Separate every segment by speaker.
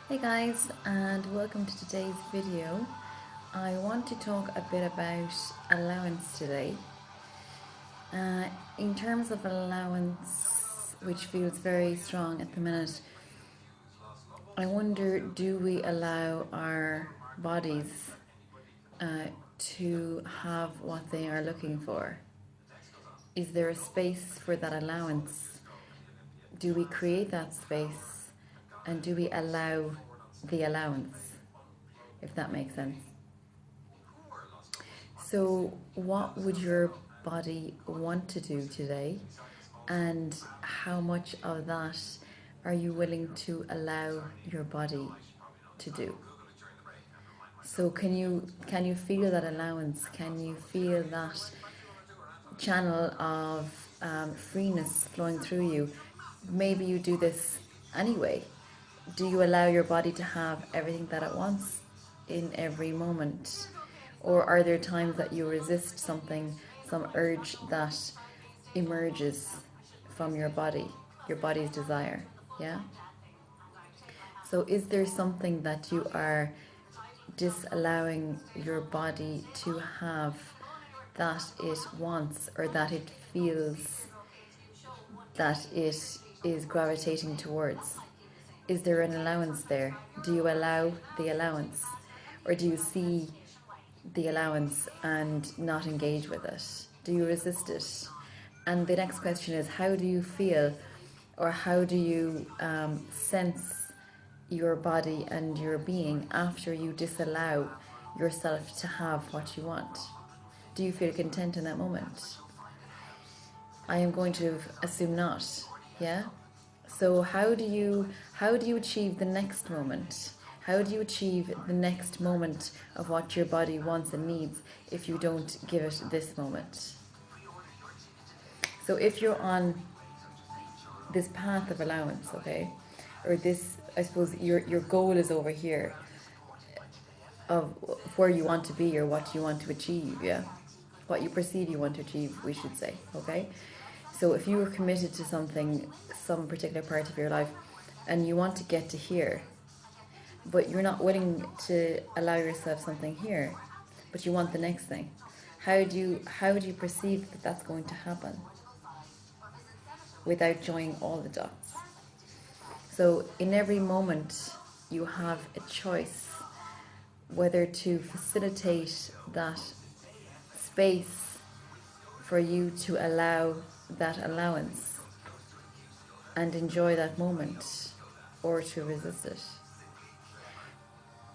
Speaker 1: Hey guys, and welcome to today's video. I want to talk a bit about allowance today. In terms of allowance, which feels very strong at the minute, I wonder, do we allow our bodies to have what they are looking for? Is there a space for that allowance? Do we create that space? And do we allow the allowance, if that makes sense? So, what would your body want to do today, and how much of that are you willing to allow your body to do? So, can you feel that allowance? Can you feel that channel of freeness flowing through you? Maybe you do this anyway. Do you allow your body to have everything that it wants in every moment? Or are there times that you resist something, some urge that emerges from your body's desire? Yeah? So is there something that you are disallowing your body to have that it wants, or that it feels that it is gravitating towards? Is there an allowance there? Do you allow the allowance? Or do you see the allowance and not engage with it? Do you resist it? And the next question is, how do you feel, or how do you sense your body and your being after you disallow yourself to have what you want? Do you feel content in that moment? I am going to assume not. Yeah? So how do you achieve the next moment? How do you achieve the next moment of what your body wants and needs if you don't give it this moment? So if you're on this path of allowance, okay, or this, I suppose your goal is over here of where you want to be or what you want to achieve, yeah? What you perceive you want to achieve, we should say, okay? So if you were committed to something, some particular part of your life, and you want to get to here, but you're not willing to allow yourself something here, but you want the next thing, how do you perceive that that's going to happen without joining all the dots? So in every moment you have a choice whether to facilitate that space for you to allow that allowance and enjoy that moment, or to resist it.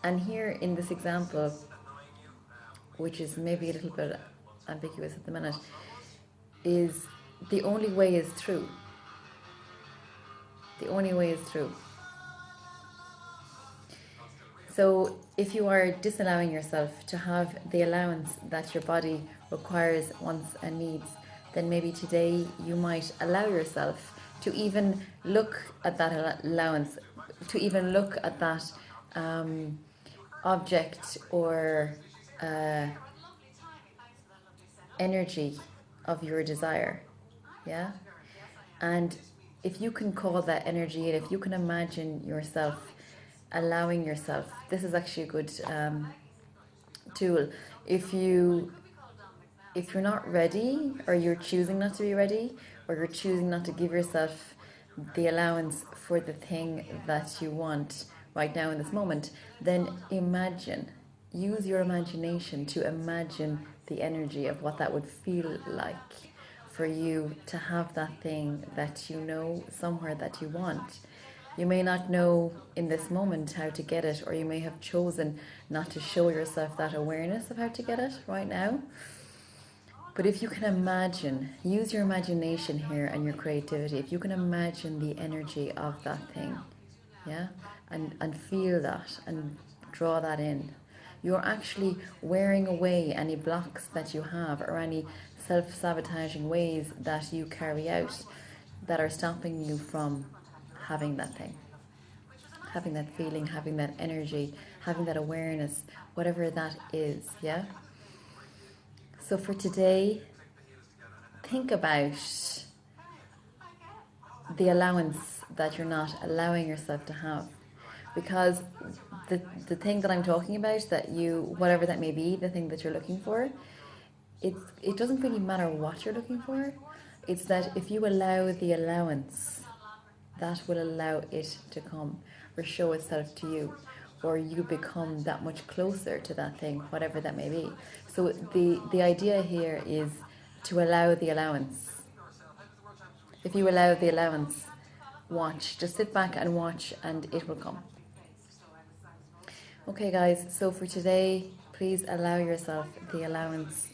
Speaker 1: And here in this example, which is maybe a little bit ambiguous at the minute, is the only way is through. The only way is through. So if you are disallowing yourself to have the allowance that your body requires, wants and needs, then maybe today you might allow yourself to even look at that allowance, to even look at that object or energy of your desire. Yeah? And if you can call that energy in, if you can imagine yourself allowing yourself, this is actually a good tool. If you're not ready, or you're choosing not to be ready, or you're choosing not to give yourself the allowance for the thing that you want right now in this moment, then use your imagination to imagine the energy of what that would feel like for you to have that thing that you know somewhere that you want. You may not know in this moment how to get it, or you may have chosen not to show yourself that awareness of how to get it right now. But if you can imagine, use your imagination here and your creativity, if you can imagine the energy of that thing, yeah, and feel that and draw that in, you're actually wearing away any blocks that you have, or any self-sabotaging ways that you carry out that are stopping you from having that thing, having that feeling, having that energy, having that awareness, whatever that is, yeah? So for today, think about the allowance that you're not allowing yourself to have. because the thing that I'm talking about, that you, whatever that may be, the thing that you're looking for, it doesn't really matter what you're looking for. It's that if you allow the allowance, that will allow it to come or show itself to you, or you become that much closer to that thing, whatever that may be. So the idea here is to allow the allowance. If you allow the allowance, watch, just sit back and watch, and it will come. Okay, guys, so for today, please allow yourself the allowance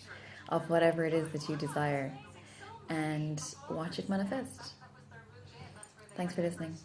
Speaker 1: of whatever it is that you desire and watch it manifest. Thanks for listening.